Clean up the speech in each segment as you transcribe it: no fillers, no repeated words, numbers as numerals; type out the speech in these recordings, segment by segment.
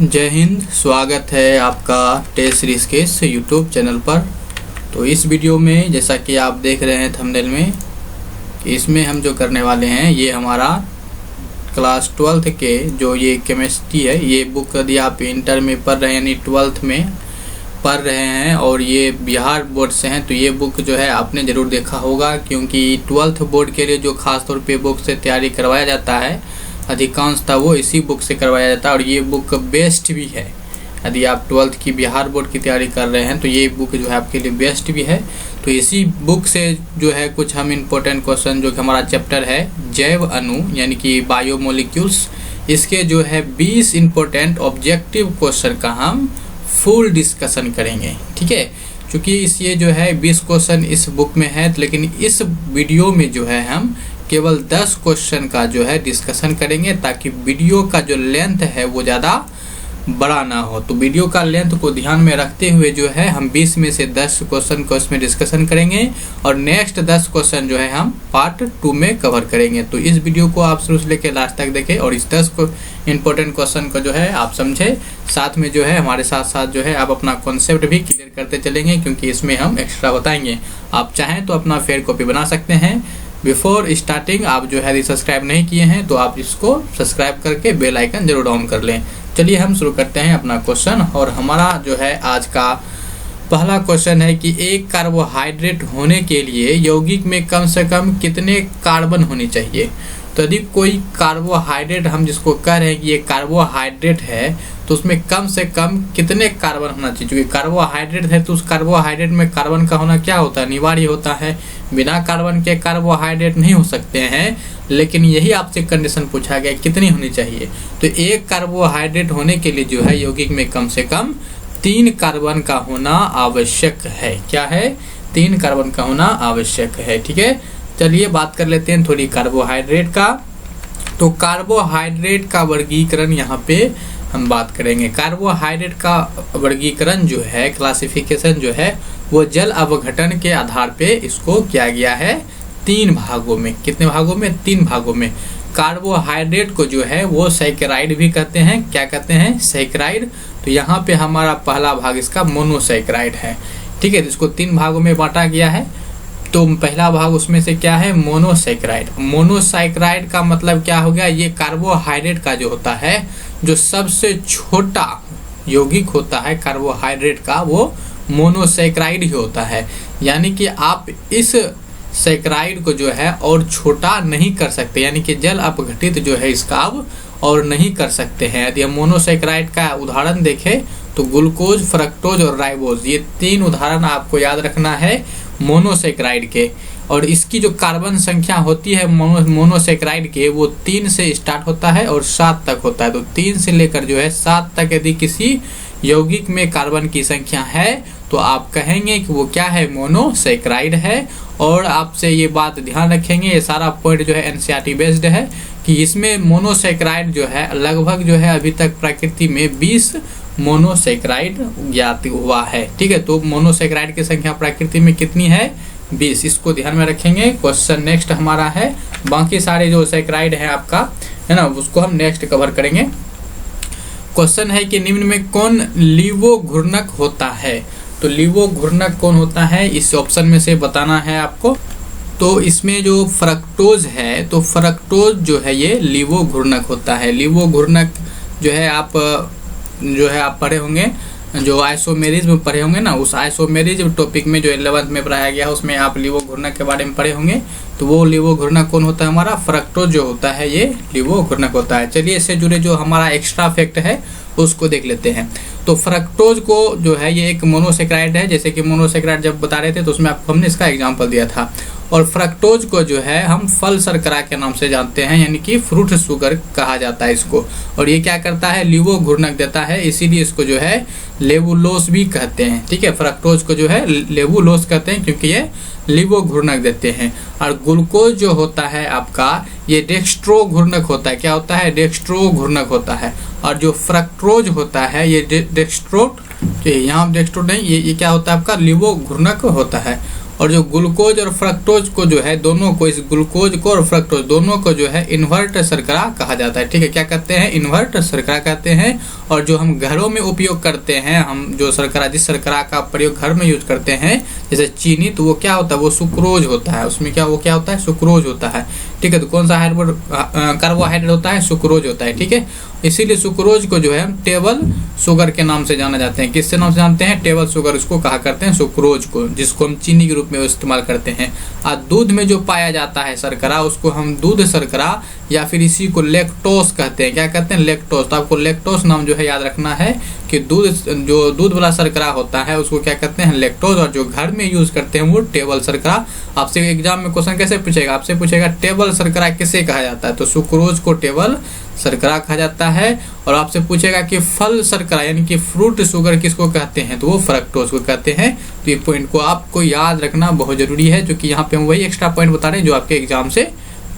जय हिंद। स्वागत है आपका टेस्ट सीरीज के इस यूट्यूब चैनल पर। तो इस वीडियो में जैसा कि आप देख रहे हैं थंबनेल में कि इसमें हम जो करने वाले हैं ये हमारा क्लास 12th के जो ये केमिस्ट्री है, ये बुक यदि आप इंटर में पढ़ रहे हैं यानी 12th में पढ़ रहे हैं और ये बिहार बोर्ड से हैं तो ये बुक जो है आपने ज़रूर देखा होगा, क्योंकि 12th बोर्ड के लिए जो ख़ास तौर पे बुक से तैयारी करवाया जाता है अधिकांशतः वो इसी बुक से करवाया जाता है और ये बुक बेस्ट भी है। यदि आप 12th की बिहार बोर्ड की तैयारी कर रहे हैं तो ये बुक जो है आपके लिए बेस्ट भी है। तो इसी बुक से जो है कुछ हम इम्पोर्टेंट क्वेश्चन जो कि हमारा चैप्टर है जैव अणु यानी कि बायोमोलिक्यूल्स, इसके जो है 20 इम्पोर्टेंट ऑब्जेक्टिव क्वेश्चन का हम फुल डिस्कशन करेंगे। ठीक है, क्योंकि ये जो है 20 क्वेश्चन इस बुक में है, लेकिन इस वीडियो में जो है हम केवल 10 क्वेश्चन का जो है डिस्कशन करेंगे ताकि वीडियो का जो लेंथ है वो ज़्यादा बड़ा ना हो। तो वीडियो का लेंथ को ध्यान में रखते हुए जो है हम 20 में से 10 क्वेश्चन को इसमें डिस्कशन करेंगे और नेक्स्ट 10 क्वेश्चन जो है हम पार्ट 2 में कवर करेंगे। तो इस वीडियो को आप शुरू से लेकर लास्ट तक देखें और इस 10 को इम्पोर्टेंट क्वेश्चन को जो है आप समझे, साथ में जो है हमारे साथ साथ जो है आप अपना कॉन्सेप्ट भी क्लियर करते चलेंगे, क्योंकि इसमें हम एक्स्ट्रा बताएंगे। आप चाहें तो अपना फेयर कॉपी बना सकते हैं। बिफोर स्टार्टिंग आप जो है सब्सक्राइब नहीं किए हैं तो आप इसको सब्सक्राइब करके बेल आइकन जरूर ऑन कर लें। चलिए हम शुरू करते हैं अपना क्वेश्चन। और हमारा जो है आज का पहला क्वेश्चन है कि एक कार्बोहाइड्रेट होने के लिए यौगिक में कम से कम कितने कार्बन होने चाहिए। तो यदि कोई कार्बोहाइड्रेट हम जिसको कह रहे हैं कि ये कार्बोहाइड्रेट है तो उसमें कम से कम कितने कार्बन होना चाहिए। क्योंकि कार्बोहाइड्रेट है तो उस कार्बोहाइड्रेट में कार्बन का होना क्या होता है, अनिवार्य होता है। बिना कार्बन के कार्बोहाइड्रेट नहीं हो सकते हैं, लेकिन यही आपसे कंडीशन पूछा गया कितनी होनी चाहिए। तो एक कार्बोहाइड्रेट होने के लिए जो है यौगिक में कम से कम 3 कार्बन का होना आवश्यक है। क्या है? 3 कार्बन का होना आवश्यक है। ठीक है, चलिए बात कर लेते हैं थोड़ी कार्बोहाइड्रेट का। तो कार्बोहाइड्रेट का वर्गीकरण यहाँ पे हम बात करेंगे। कार्बोहाइड्रेट का वर्गीकरण जो है, क्लासिफिकेशन जो है, वो जल अवघटन के आधार पे इसको किया गया है 3 भागों में। कितने भागों में? 3 भागों में। कार्बोहाइड्रेट को जो है वो सैकेराइड भी कहते हैं। क्या कहते हैं? सैकेराइड। तो यहाँ पे हमारा पहला भाग इसका मोनोसैकेराइड है। ठीक है, इसको 3 भागों में बांटा गया है। तो पहला भाग उसमें से क्या है? मोनोसैकेराइड। मोनोसैकेराइड का मतलब क्या हो गया? ये कार्बोहाइड्रेट का जो होता है, जो सबसे छोटा यौगिक होता है कार्बोहाइड्रेट का, वो मोनोसैकेराइड ही होता है। यानी कि आप इस सैकेराइड को जो है और छोटा नहीं कर सकते, यानी कि जल अपघटित जो है इसका अब और नहीं कर सकते हैं। यदि हम मोनोसैकेराइड का उदाहरण देखें तो ग्लूकोज, फ्रक्टोज और राइबोज, ये 3 उदाहरण आपको याद रखना है मोनोसैकेराइड के। और इसकी जो कार्बन संख्या होती है मोनोसैकेराइड के, वो 3 से स्टार्ट होता है और 7 तक होता है। तो 3 से लेकर जो है 7 तक यदि किसी यौगिक में कार्बन की संख्या है तो आप कहेंगे कि वो क्या है? मोनोसैकेराइड है। और आपसे ये बात ध्यान रखेंगे, ये सारा पॉइंट जो है एनसीईआरटी बेस्ड है कि इसमें मोनोसैकेराइड जो है लगभग जो है अभी तक प्रकृति में 20 मोनोसैकेराइड ज्ञात हुआ है। ठीक है, तो मोनोसैकेराइड की संख्या प्रकृति में कितनी है? 20। इसको ध्यान में रखेंगे। क्वेश्चन नेक्स्ट हमारा है, बाकी सारे जो सैकेराइड है आपका है ना, उसको हम नेक्स्ट कवर करेंगे। क्वेश्चन है कि निम्न में कौन लीवो घूर्णक होता है। तो लीवो घूर्णक कौन होता है, इस ऑप्शन में से बताना है आपको। तो इसमें जो फ्रक्टोज है, तो फ्रक्टोज जो है ये लीवो घूर्णक होता है। लीवो घूर्णक जो है आप पढ़े होंगे, जो आइसोमेरिज्म में पढ़े होंगे ना, उस आइसोमेरिज्म टॉपिक में जो 11th में पढ़ाया गया है उसमें आप लीवो घूर्णक के बारे में पढ़े होंगे। तो वो लीवो घूर्णक कौन होता है? हमारा फ्रक्टोज जो होता है ये लीवो घूर्णक होता है। चलिए इससे जुड़े जो हमारा एक्स्ट्रा फैक्ट है उसको देख लेते हैं। तो फ्रक्टोज को जो है ये एक मोनोसैकेराइड है, जैसे कि मोनोसैकेराइड जब बता रहे थे तो उसमें आपको हमने इसका एग्जांपल दिया था। और फ्रक्टोज को जो है हम फल शर्करा के नाम से जानते हैं, यानी कि फ्रूट शुगर कहा जाता है इसको। और ये क्या करता है? लीवो घूर्णक देता है, इसीलिए इसको जो है लेवुलोस भी कहते हैं। ठीक है, फ्रक्टोज को जो है लेवुलोस कहते हैं क्योंकि ये लीवो घूर्णक देते हैं। और ग्लूकोज जो होता है आपका ये डेक्स्ट्रो घूर्णक होता है। क्या होता है? डेक्स्ट्रो घूर्णक होता है। और जो फ्रक्टोज होता है ये डेक्स्ट्रो, यहाँ डेक्स्ट्रो नहीं, ये क्या होता है आपका? लीवो घूर्णक होता है। और जो ग्लूकोज और फ्रक्टोज को जो है दोनों को, इस ग्लूकोज को और फ्रक्टोज दोनों को जो है इन्वर्ट शर्करा कहा जाता है। ठीक है, क्या कहते हैं? इन्वर्ट शर्करा कहते हैं। और जो हम घरों में उपयोग करते हैं, हम जो शर्करा, जिस शर्करा का प्रयोग घर में यूज करते हैं जैसे चीनी, तो वो क्या होता है? वो सुक्रोज होता है। उसमें क्या, वो क्या होता है? सुक्रोज होता है। ठीक है, तो कौन सा कार्बोहाइड्रेट होता है? सुक्रोज होता है। ठीक है, इसीलिए सुक्रोज को जो है हम टेबल शुगर के नाम से जाना जाते हैं। किससे नाम से जानते हैं? टेबल शुगर उसको कहा करते हैं, सुक्रोज को, जिसको हम चीनी के रूप में इस्तेमाल करते हैं। और दूध में जो पाया जाता है शर्करा, उसको हम दूध शर्करा या फिर इसी को लैक्टोस कहते हैं। क्या कहते हैं? लैक्टोस। तो आपको लैक्टोस नाम जो है याद रखना है कि जो दूध वाला शर्करा होता है उसको क्या कहते हैं? लैक्टोस। और जो घर में यूज करते हैं वो टेबल शर्करा। आपसे एग्जाम में क्वेश्चन कैसे पूछेगा? आपसे पूछेगा टेबल शर्करा किसे कहा जाता है? तो सुक्रोज को टेबल शर्करा कहा जाता है। और आपसे पूछेगा कि फल शर्करा यानी कि फ्रूट शुगर किसको कहते हैं? तो वो फ्रक्टोज को कहते हैं। तो ये पॉइंट को आपको याद रखना बहुत जरूरी है, जो कि यहाँ पे हम वही एक्स्ट्रा पॉइंट बता रहे हैं जो आपके एग्जाम से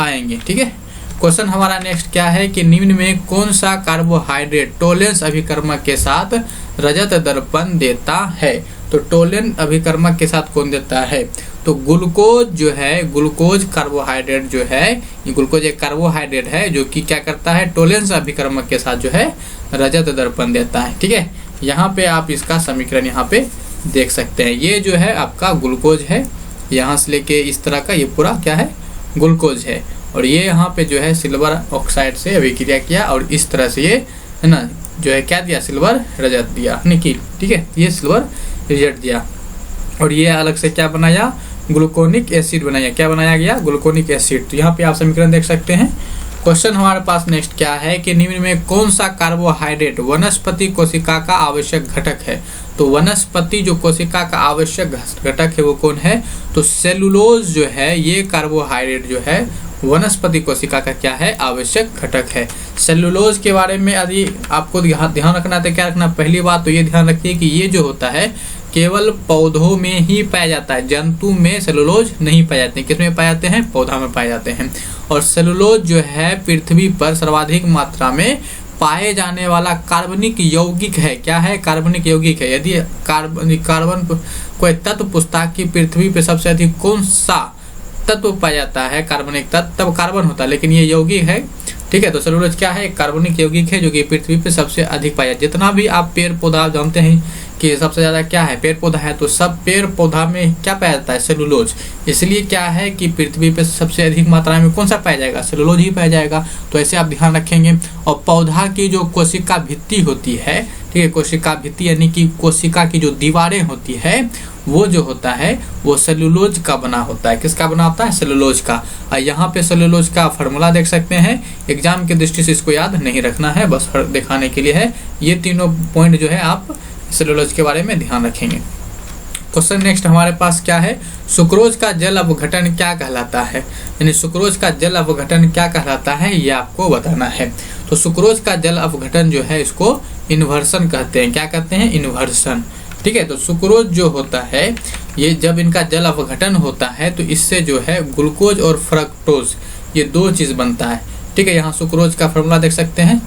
आएंगे। ठीक है, क्वेश्चन हमारा नेक्स्ट क्या है कि निम्न में कौन सा कार्बोहाइड्रेट टोलेंस अभिकर्मक के साथ रजत दर्पण देता है? तो टोलेंस अभिकर्मक के साथ कौन देता है? तो ग्लूकोज जो है, ग्लूकोज कार्बोहाइड्रेट जो है, ये ग्लूकोज एक कार्बोहाइड्रेट है जो कि क्या करता है? टोलेंस अभिकर्मक के साथ जो है रजत दर्पण देता है। ठीक है, यहाँ पे आप इसका समीकरण यहाँ पे देख सकते हैं। ये जो है आपका ग्लूकोज है, यहाँ से लेके इस तरह का ये पूरा क्या है? ग्लूकोज है। और ये यहाँ पे जो है सिल्वर ऑक्साइड से अभिक्रिया किया और इस तरह से ये है ना जो है क्या दिया? सिल्वर रजत दिया, निकिल। ठीक है, ये सिल्वर रजत दिया। और ये अलग से क्या बनाया? ग्लूकोनिक एसिड बनाया। क्या बनाया गया? Gluconic acid. तो यहाँ पे आप समीकरण देख सकते हैं। क्वेश्चन हमारे पास नेक्स्ट क्या है कि निम्न में कौन सा कार्बोहाइड्रेट वनस्पति कोशिका का आवश्यक घटक है? तो वनस्पति जो कोशिका का आवश्यक घटक है वो कौन है? तो सेलुलोज जो है, ये कार्बोहाइड्रेट जो है वनस्पति कोशिका का क्या है? आवश्यक घटक है। सेलुलोज के बारे में यदि आपको ध्यान रखना है तो क्या रखना? पहली बात तो ये ध्यान रखिए कि ये जो होता है केवल पौधों में ही पाया जाता है, जंतु में सेलुलोज नहीं पाए जाते हैं। किसमें पाए जाते हैं? पौधा में पाए जाते हैं। और सेलुलोज जो है पृथ्वी पर सर्वाधिक मात्रा में पाए जाने वाला कार्बनिक यौगिक है। क्या है? कार्बनिक यौगिक है। यदि कार्बन कोई तत्व पूछता कि पृथ्वी पर सबसे अधिक कौन सा तत्व पाया जाता है, कार्बनिक तत्व, तब कार्बन होता है, लेकिन ये यौगिक है। ठीक है, तो सेलुलोज क्या है? कार्बनिक यौगिक है जो कि पृथ्वी पे सबसे अधिक पाया। जितना भी आप पेड़ पौधा जानते हैं कि सबसे ज्यादा क्या है? पेड़ पौधा है। तो सब पेड़ पौधा में क्या पाया जाता है? सेलुलोज। इसलिए क्या है कि पृथ्वी पे सबसे अधिक मात्रा में कौन सा पाया जाएगा? सेलुलोज ही पाया जाएगा। तो ऐसे आप ध्यान रखेंगे। और पौधा की जो कोशिका भित्ति होती है, ठीक है, कोशिका भित्ति यानी कि कोशिका की जो दीवारें होती है वो जो होता है वो सेलुलोज का बना होता है। किसका बना होता है? सेलुलोज का। और यहाँ पे सेलुलोज का फार्मूला देख सकते हैं। एग्जाम की दृष्टि से इसको याद नहीं रखना है, बस दिखाने के लिए है। ये तीनों पॉइंट जो है आप सेलुलोज के बारे में ध्यान रखेंगे। क्वेश्चन नेक्स्ट हमारे पास क्या है? सुक्रोज का जल अपघटन क्या कहलाता है? यानी सुक्रोज का जल अपघटन क्या कहलाता है ये आपको बताना है। तो सुक्रोज का जल अपघटन जो है इसको इन्वर्सन कहते हैं। क्या कहते हैं? इन्वर्सन। ठीक है, तो सुक्रोज जो होता है ये जब इनका जल अपघटन होता है तो इससे जो है ग्लूकोज और फ्रक्टोज ये दो चीज बनता है। ठीक है, यहाँ सुक्रोज का फॉर्मूला देख सकते हैं।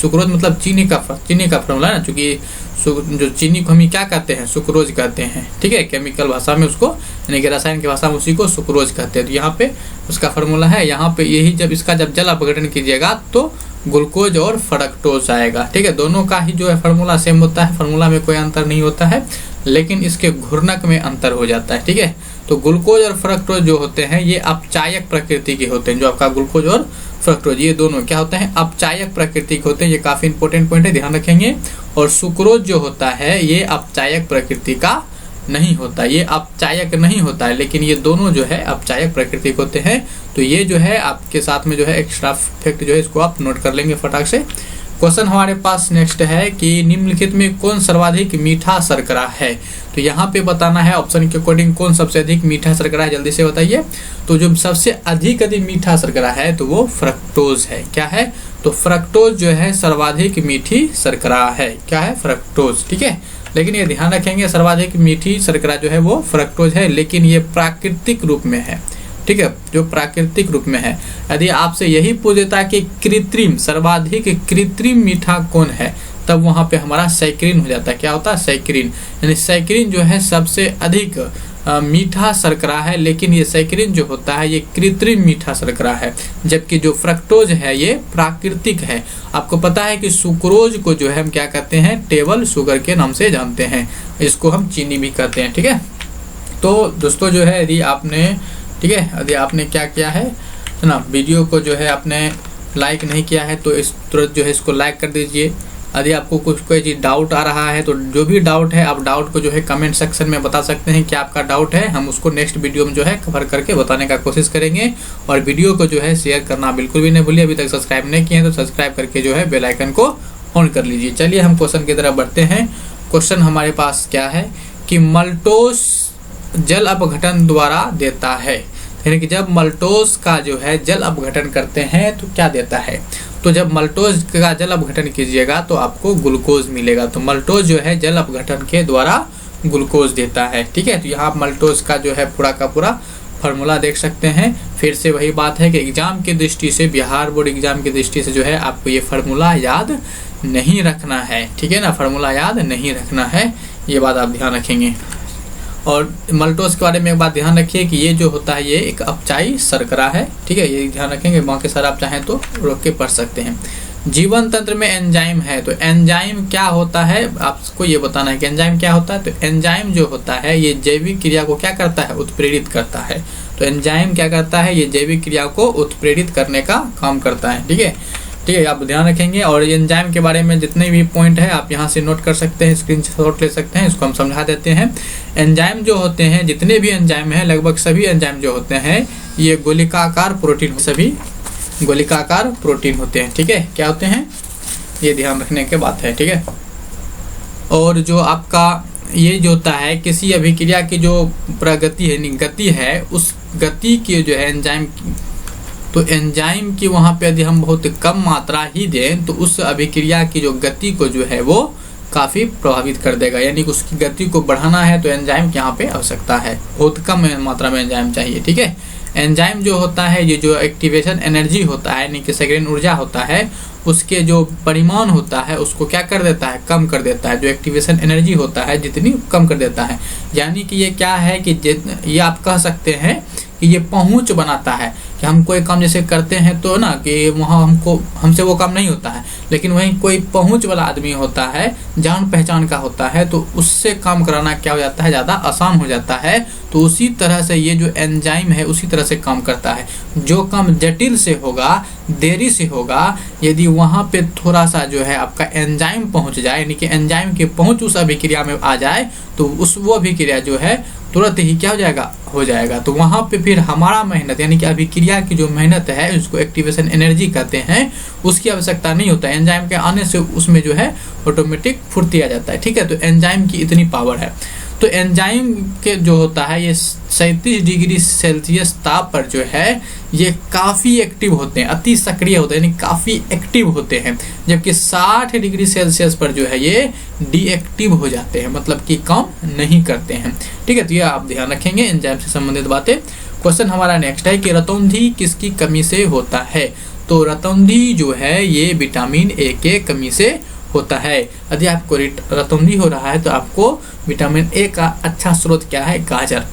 सुक्रोज मतलब चीनी का फॉर्मूला है ना, चूंकि जो चीनी को हम क्या कहते हैं? सुक्रोज कहते हैं। ठीक है, केमिकल भाषा में उसको यानी कि रसायन की भाषा में उसी को सुक्रोज कहते हैं। तो यहाँ पे उसका फॉर्मूला है। यहाँ पे यही जब इसका जब जल अपघटन कीजिएगा तो ग्लूकोज और फ्रक्टोज आएगा। ठीक है, दोनों का ही जो है फॉर्मूला सेम होता है, फॉर्मूला में कोई अंतर नहीं होता है, लेकिन इसके घूर्णक में अंतर हो जाता है। ठीक है, तो ग्लूकोज और फ्रक्टोज जो होते हैं ये अपचायक प्रकृति के होते हैं। जो आपका ग्लूकोज और फ्रक्टोज ये दोनों क्या होते हैं? अपचायक प्रकृति के होते हैं। ये काफी इंपॉर्टेंट पॉइंट है, ध्यान रखेंगे। और सुक्रोज जो होता है ये अपचायक प्रकृति का नहीं होता, ये अपचायक नहीं होता है, लेकिन ये दोनों जो है अपचायक प्रकृति के होते हैं। तो ये जो है आपके साथ में जो है एक्स्ट्रा फैक्ट जो है इसको आप नोट कर लेंगे फटाक से। क्वेश्चन हमारे पास नेक्स्ट है कि निम्नलिखित में कौन सर्वाधिक मीठा शर्करा है? तो यहाँ पे बताना है ऑप्शन के अकॉर्डिंग कौन सबसे अधिक मीठा शर्करा है, जल्दी से बताइए। तो जो सबसे अधिक मीठा शर्करा है तो वो फ्रक्टोज है। क्या है? तो फ्रक्टोज जो है सर्वाधिक मीठी शर्करा है। क्या है? फ्रक्टोज। ठीक है, लेकिन ये ध्यान रखेंगे सर्वाधिक मीठी शर्करा जो है वो फ्रक्टोज है, लेकिन ये प्राकृतिक रूप में है। ठीक है, जो प्राकृतिक रूप में है। यदि आपसे यही पूछ देता कि कृत्रिम सर्वाधिक कृत्रिम मीठा कौन है, तब वहां पे हमारा सैकरीन हो जाता है। क्या होता है? सैकरीन। यानी सैकरीन जो है सबसे अधिक मीठा शर्करा है, लेकिन ये सैकरिन जो होता है ये कृत्रिम मीठा शर्करा है, जबकि जो फ्रक्टोज है ये प्राकृतिक है। आपको पता है कि सुक्रोज को जो है हम क्या कहते हैं, टेबल शुगर के नाम से जानते हैं, इसको हम चीनी भी कहते हैं। ठीक है, तो दोस्तों जो है यदि आपने, ठीक है, यदि आपने क्या किया है ना, वीडियो को जो है आपने लाइक नहीं किया है तो इस तुरंत जो है इसको लाइक कर दीजिए। यदि आपको कुछ कोई चीज़ डाउट आ रहा है तो जो भी डाउट है आप डाउट को जो है कमेंट सेक्शन में बता सकते हैं कि आपका डाउट है, हम उसको नेक्स्ट वीडियो में जो है कवर करके बताने का कोशिश करेंगे। और वीडियो को जो है शेयर करना बिल्कुल भी नहीं भूलिए। अभी तक सब्सक्राइब नहीं किए हैं तो सब्सक्राइब करके जो है बेल आइकन को ऑन कर लीजिए। चलिए हम क्वेश्चन की तरफ बढ़ते हैं। क्वेश्चन हमारे पास क्या है कि मल्टोस जल अपघटन द्वारा देता है, यानी कि जब मल्टोस का जो है जल अपघटन करते हैं तो क्या देता है। तो जब मल्टोज का जल अपघटन कीजिएगा तो आपको ग्लूकोज मिलेगा। तो मल्टोज जो है जल अपघटन के द्वारा ग्लूकोज देता है। ठीक है, तो यहाँ आप मल्टोज का जो है पूरा का पूरा फार्मूला देख सकते हैं। फिर से वही बात है कि एग्जाम की दृष्टि से, बिहार बोर्ड एग्जाम की दृष्टि से जो है आपको ये फार्मूला याद नहीं रखना है। ठीक है ना, फार्मूला याद नहीं रखना है, ये बात आप ध्यान रखेंगे। और मल्टोज के बारे में एक बात ध्यान रखिए कि ये जो होता है ये एक अपचाई शर्करा है। ठीक है, ये ध्यान रखेंगे, बाकी सर आप चाहें तो रोक के पढ़ सकते हैं। जीवन तंत्र में एंजाइम है, तो एंजाइम क्या होता है आपको ये बताना है कि एंजाइम क्या होता है। तो एंजाइम जो होता है ये जैविक क्रिया को क्या करता है, उत्प्रेरित करता है। तो एंजाइम क्या करता है, ये जैविक क्रिया को उत्प्रेरित करने का काम करता है। ठीक है, ठीक है, आप ध्यान रखेंगे। और एंजाइम के बारे में जितने भी पॉइंट है आप यहाँ से नोट कर सकते हैं, स्क्रीनशॉट ले सकते हैं, इसको हम समझा देते हैं। एंजाइम जो होते हैं, जितने भी एंजाइम हैं, लगभग सभी एंजाइम जो होते हैं ये गोलिकाकार प्रोटीन, सभी गोलिकाकार प्रोटीन होते हैं। ठीक है, क्या होते हैं ये ध्यान रखने की बात है। ठीक है, और जो आपका ये जो होता है किसी अभिक्रिया की जो प्रगति है, गति है, उस गति की जो है एंजाइम, तो एंजाइम की वहाँ पे यदि हम बहुत कम मात्रा ही दें तो उस अभिक्रिया की जो गति को जो है वो काफ़ी प्रभावित कर देगा। यानी कि उसकी गति को बढ़ाना है तो एंजाइम की यहाँ पे आवश्यकता है, बहुत कम मात्रा में एंजाइम चाहिए। ठीक है, एंजाइम जो होता है ये जो एक्टिवेशन एनर्जी होता है, यानी कि सक्रियण ऊर्जा होता है, उसके जो परिमाण होता है उसको क्या कर देता है, कम कर देता है। जो एक्टिवेशन एनर्जी होता है जितनी कम कर देता है, यानी कि ये क्या है कि ये आप कह सकते हैं कि ये पहुंच बनाता है कि हम कोई काम जैसे करते हैं तो ना कि वहाँ हमसे वो काम नहीं होता है, लेकिन वहीं कोई पहुंच वाला आदमी होता है, जान पहचान का होता है, तो उससे काम कराना क्या हो जाता है, ज़्यादा आसान हो जाता है। तो उसी तरह से ये जो एंजाइम है उसी तरह से काम करता है। जो काम जटिल से होगा, देरी से होगा, यदि वहाँ पे थोड़ा सा जो है आपका एंजाइम पहुँच जाए, यानी कि एंजाइम की पहुँच उस अभिक्रिया में आ जाए तो वो अभिक्रिया जो है तुरंत ही क्या हो जाएगा। तो वहाँ पे फिर हमारा मेहनत, यानी कि अभिक्रिया की जो मेहनत है उसको एक्टिवेशन एनर्जी कहते हैं, उसकी आवश्यकता नहीं होता है। एंजाइम के आने से उसमें जो है ऑटोमेटिक फुर्ती आ जाता है। ठीक है, तो एंजाइम की इतनी पावर है। तो एंजाइम के जो होता है ये 37 डिग्री सेल्सियस ताप पर जो है ये काफ़ी एक्टिव होते हैं, अति सक्रिय होते हैं, यानी काफ़ी एक्टिव होते हैं। जबकि 60 डिग्री सेल्सियस पर जो है ये डीएक्टिव हो जाते हैं, मतलब कि काम नहीं करते हैं। ठीक है, तो ये आप ध्यान रखेंगे एंजाइम से संबंधित बातें। क्वेश्चन हमारा नेक्स्ट है कि रतौंधी किसकी कमी से होता है। तो रतौंधी जो है ये विटामिन ए के कमी से होता है। यदि आपको रतौंधी हो रहा है तो आपको विटामिन ए का अच्छा स्रोत क्या है, गाजर।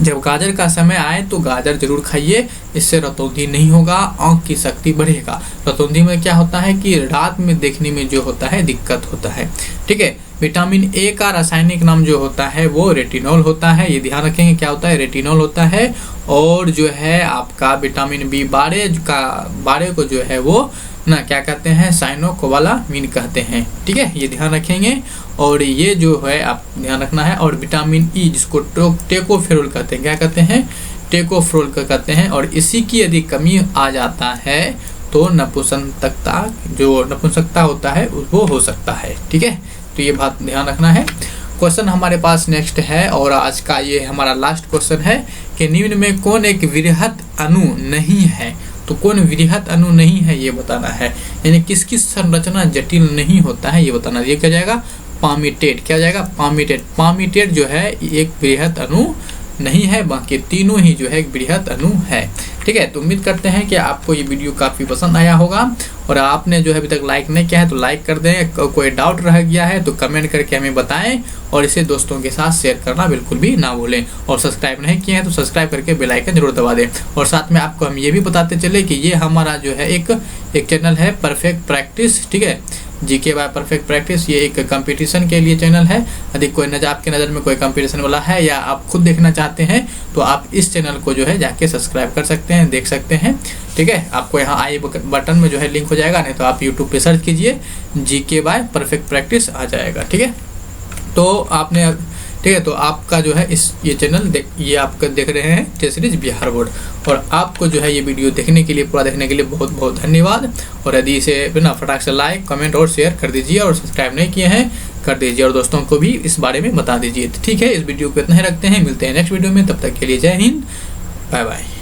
जब गाजर का समय आए तो गाजर जरूर खाइए, इससे रतौंधी नहीं होगा, आंख की शक्ति बढ़ेगा। रतौंधी में क्या होता है कि रात में देखने में जो होता है दिक्कत होता है। ठीक है, विटामिन ए का रासायनिक नाम जो होता है वो रेटिनॉल होता है। ये ध्यान रखेंगे क्या होता है, रेटिनॉल होता है। और जो है आपका विटामिन B12 को जो है वो ना क्या कहते हैं, साइनोकोबालामिन कहते हैं। ठीक है, ये ध्यान रखेंगे। और ये जो है आप ध्यान रखना है। और विटामिन ई जिसको टेकोफेरोल कहते हैं, क्या कहते हैं, टेकोफेरोल कहते हैं। और इसी की यदि कमी आ जाता है तो नपुंसकता होता है वो हो सकता है। ठीक है, तो ये बात ध्यान रखना है। क्वेश्चन हमारे पास नेक्स्ट है और आज का ये हमारा लास्ट क्वेश्चन है कि निम्न में कौन एक वृहत अणु नहीं है। तो कौन वृहत अणु नहीं है ये बताना है, यानी किसकी संरचना जटिल नहीं होता है ये बताना। ये क्या जाएगा, पामीटेट। क्या जाएगा, पामीटेट। पामीटेट जो है एक वृहत अणु नहीं है, बाकी तीनों ही जो है एक वृहत अणु है। ठीक है। तो उम्मीद करते हैं कि आपको ये वीडियो काफ़ी पसंद आया होगा, और आपने जो है अभी तक लाइक नहीं किया है तो लाइक कर दें। कोई डाउट रह गया है तो कमेंट करके हमें बताएं, और इसे दोस्तों के साथ शेयर करना बिल्कुल भी ना भूलें। और सब्सक्राइब नहीं किए हैं तो सब्सक्राइब करके बेल आइकन जरूर दबा दें। और साथ में आपको हम ये भी बताते चले कि ये हमारा जो है एक चैनल है परफेक्ट प्रैक्टिस, ठीक है, जीके बाय परफेक्ट प्रैक्टिस। ये एक कंपटीशन के लिए चैनल है। यदि कोई आपके नज़र में कोई कंपटीशन वाला है या आप खुद देखना चाहते हैं तो आप इस चैनल को जो है जाके सब्सक्राइब कर सकते हैं, देख सकते हैं, ठीक है। आपको यहाँ आई बटन में जो है लिंक हो जाएगा, नहीं तो आप यूट्यूब पे सर्च कीजिए जीके बाय परफेक्ट प्रैक्टिस आ जाएगा, ठीक है। तो आपने, ठीक है, तो आपका जो है ये चैनल ये आप देख रहे हैं टेस्ट सीरीज बिहार बोर्ड, और आपको जो है ये वीडियो देखने के लिए, पूरा देखने के लिए बहुत बहुत धन्यवाद। और यदि इसे ना फटाक से लाइक कमेंट और शेयर कर दीजिए, और सब्सक्राइब नहीं किए हैं कर दीजिए, और दोस्तों को भी इस बारे में बता दीजिए। ठीक है, इस वीडियो को इतना ही रखते हैं, मिलते हैं नेक्स्ट वीडियो में, तब तक के लिए जय हिंद, बाय बाय।